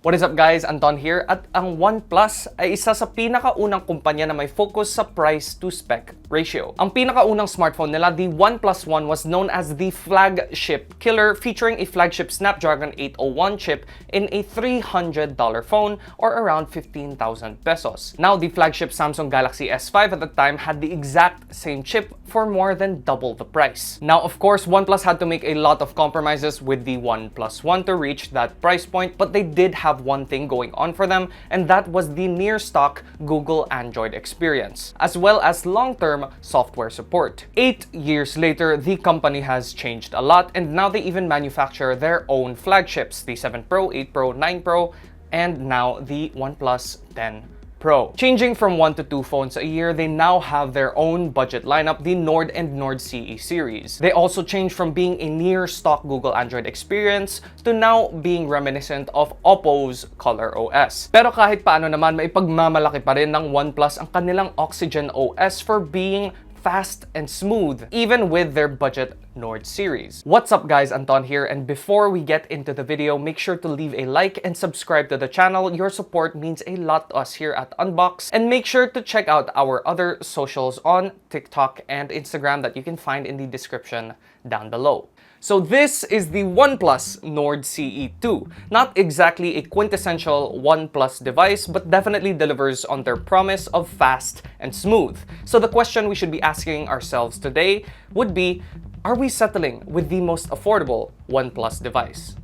What is up guys? Anton here at ang OnePlus ay isa sa pinakaunang kumpanya na may focus sa price to spec ratio. Ang pinakaunang smartphone nila, the OnePlus One, was known as the flagship killer, featuring a flagship Snapdragon 801 chip in a $300 phone or around 15,000 pesos. Now, the flagship Samsung Galaxy S5 at the time had the exact same chip for more than double the price. Now, of course, OnePlus had to make a lot of compromises with the OnePlus One to reach that price point, but they did have one thing going on for them, and that was the near-stock Google Android experience, as well as long-term software support. 8 years later, the company has changed a lot, and now they even manufacture their own flagships, the 7 Pro, 8 Pro, 9 Pro, and now the OnePlus 10 Pro. Changing from 1 to 2 phones a year, they now have their own budget lineup, the Nord and Nord CE series. They also changed from being a near-stock Google Android experience to now being reminiscent of Oppo's Color OS. Pero kahit paano naman, maipagmamalaki pa rin ng OnePlus ang kanilang Oxygen OS for being fast and smooth, even with their budget Nord series. What's up guys, Anton here, and before we get into the video, make sure to leave a like and subscribe to the channel. Your support means a lot to us here at Unbox, and make sure to check out our other socials on TikTok and Instagram that you can find in the description down below. So this is the OnePlus Nord CE 2. Not exactly a quintessential OnePlus device, but definitely delivers on their promise of fast and smooth. So the question we should be asking ourselves today would be, are we settling with the most affordable OnePlus device?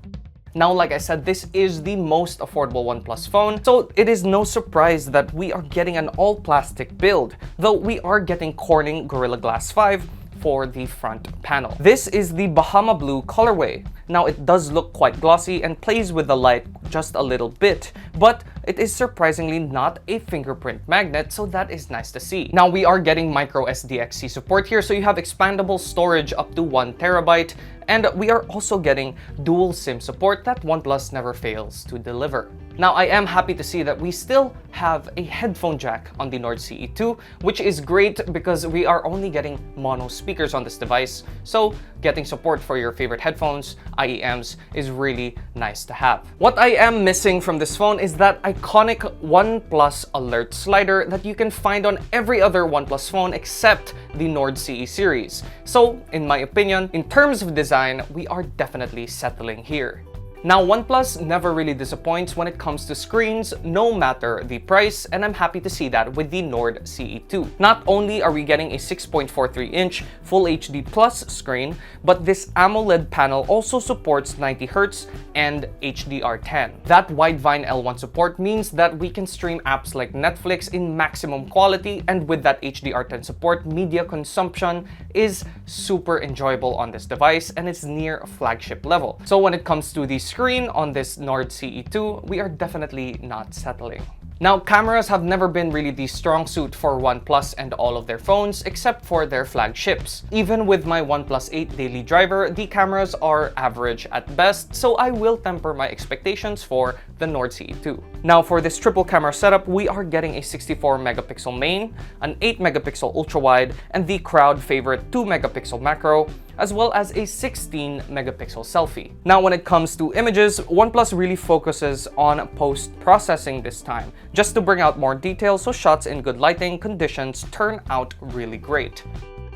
Now, like I said, this is the most affordable OnePlus phone, so it is no surprise that we are getting an all-plastic build, though we are getting Corning Gorilla Glass 5 for the front panel. This is the Bahama Blue colorway. Now, it does look quite glossy and plays with the light just a little bit, but it is surprisingly not a fingerprint magnet, so that is nice to see. Now, we are getting micro SDXC support here, so you have expandable storage up to 1 terabyte, and we are also getting dual SIM support that OnePlus never fails to deliver. Now, I am happy to see that we still have a headphone jack on the Nord CE 2, which is great because we are only getting mono speakers on this device, so getting support for your favorite headphones, IEMs, is really nice to have. What I am missing from this phone is that iconic OnePlus alert slider that you can find on every other OnePlus phone except the Nord CE series. So, in my opinion, in terms of design, we are definitely settling here. Now, OnePlus never really disappoints when it comes to screens, no matter the price, and I'm happy to see that with the Nord CE 2. Not only are we getting a 6.43-inch Full HD Plus screen, but this AMOLED panel also supports 90Hz and HDR10. That Widevine L1 support means that we can stream apps like Netflix in maximum quality, and with that HDR10 support, media consumption is super enjoyable on this device, and it's near flagship level. So when it comes to the screen on this Nord CE 2, we are definitely not settling. Now, cameras have never been really the strong suit for OnePlus and all of their phones, except for their flagships. Even with my OnePlus 8 daily driver, the cameras are average at best, so I will temper my expectations for the Nord CE 2. Now, for this triple camera setup, we are getting a 64-megapixel main, an 8-megapixel ultra-wide, and the crowd favorite 2-megapixel macro, as well as a 16-megapixel selfie. Now, when it comes to images, OnePlus really focuses on post-processing this time, just to bring out more detail so shots in good lighting conditions turn out really great.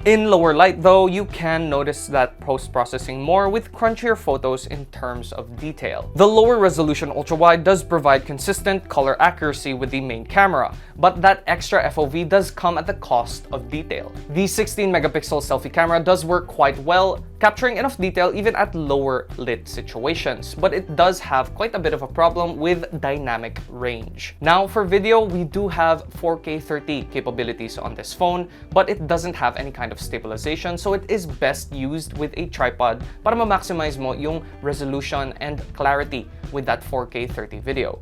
In lower light though, you can notice that post-processing more with crunchier photos in terms of detail. The lower resolution ultra-wide does provide consistent color accuracy with the main camera, but that extra FOV does come at the cost of detail. The 16-megapixel selfie camera does work quite well, capturing enough detail even at lower lit situations, but it does have quite a bit of a problem with dynamic range. Now, for video, we do have 4K 30 capabilities on this phone, but it doesn't have any kind of stabilization, so it is best used with a tripod para ma-maximize mo yung resolution and clarity with that 4K 30 video.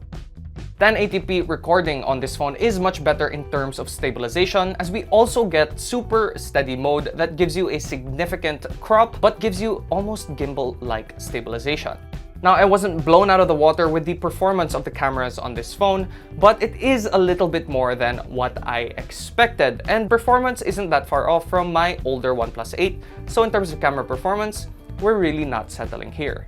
1080p recording on this phone is much better in terms of stabilization, as we also get super steady mode that gives you a significant crop but gives you almost gimbal-like stabilization. Now, I wasn't blown out of the water with the performance of the cameras on this phone, but it is a little bit more than what I expected, and performance isn't that far off from my older OnePlus 8, so in terms of camera performance, we're really not settling here.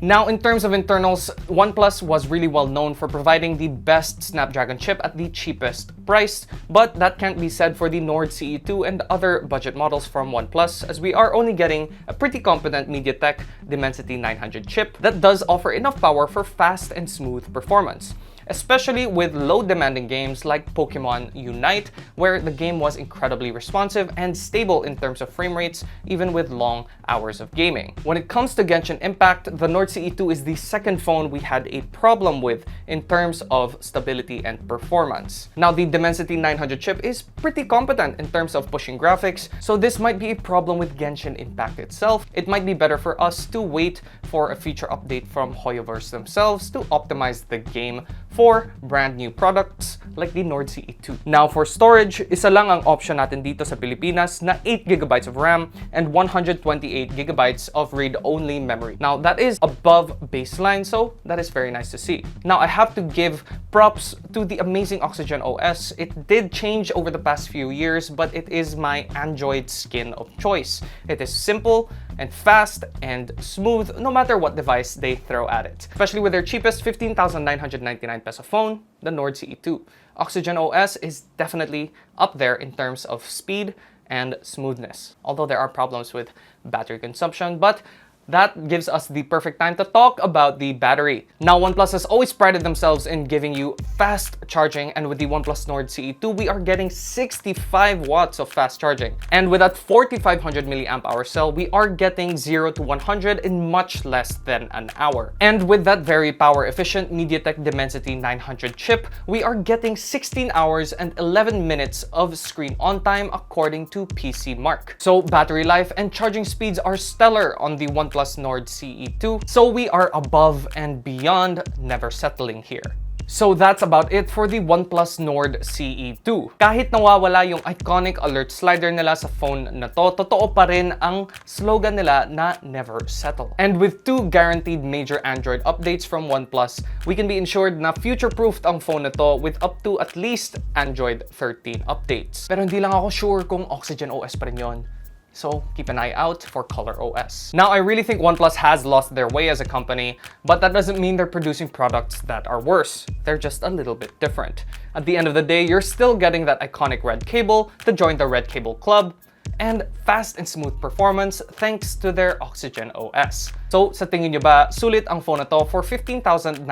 Now, in terms of internals, OnePlus was really well known for providing the best Snapdragon chip at the cheapest price, but that can't be said for the Nord CE2 and other budget models from OnePlus, as we are only getting a pretty competent MediaTek Dimensity 900 chip that does offer enough power for fast and smooth performance, especially with load-demanding games like Pokemon Unite, where the game was incredibly responsive and stable in terms of frame rates, even with long hours of gaming. When it comes to Genshin Impact, the Nord CE2 is the second phone we had a problem with in terms of stability and performance. Now, the Dimensity 900 chip is pretty competent in terms of pushing graphics, so this might be a problem with Genshin Impact itself. It might be better for us to wait for a feature update from Hoyoverse themselves to optimize the game for brand new products like the Nord CE2. Now, for storage, isa lang ang option natin dito sa Pilipinas na 8GB of RAM and 128GB of read-only memory. Now, that is above baseline, so that is very nice to see. Now, I have to give props to the amazing Oxygen OS. It did change over the past few years, but it is my Android skin of choice. It is simple and fast and smooth no matter what device they throw at it. Especially with their cheapest 15,999 peso phone, the Nord CE2. Oxygen OS is definitely up there in terms of speed and smoothness. Although there are problems with battery consumption, but that gives us the perfect time to talk about the battery. Now, OnePlus has always prided themselves in giving you fast charging, and with the OnePlus Nord CE2, we are getting 65 watts of fast charging. And with that 4500 mAh cell, we are getting 0 to 100 in much less than an hour. And with that very power efficient MediaTek Dimensity 900 chip, we are getting 16 hours and 11 minutes of screen on time according to PC Mark. So battery life and charging speeds are stellar on the OnePlus Nord CE2, so we are above and beyond never settling here. So that's about it for the OnePlus Nord CE2. Kahit nawawala yung iconic alert slider nila sa phone na to, totoo pa rin ang slogan nila na never settle. And with 2 guaranteed major Android updates from OnePlus, we can be ensured na future-proofed ang phone na to with up to at least Android 13 updates. Pero hindi lang ako sure kung Oxygen OS pa rin yun. So keep an eye out for Color OS. Now, I really think OnePlus has lost their way as a company, but that doesn't mean they're producing products that are worse. They're just a little bit different. At the end of the day, you're still getting that iconic red cable to join the Red Cable Club, and fast and smooth performance thanks to their Oxygen OS. So, sa tingin nyo ba, sulit ang phone na to for 15,999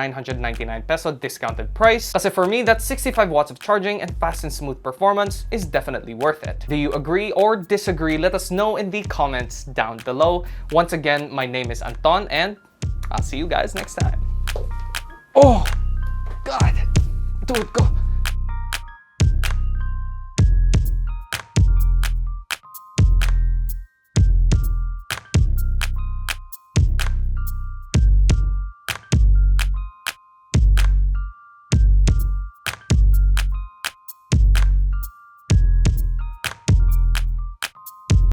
peso discounted price? Kasi for me, that 65 watts of charging and fast and smooth performance is definitely worth it. Do you agree or disagree? Let us know in the comments down below. Once again, my name is Anton, and I'll see you guys next time. Oh, God. Dude, go.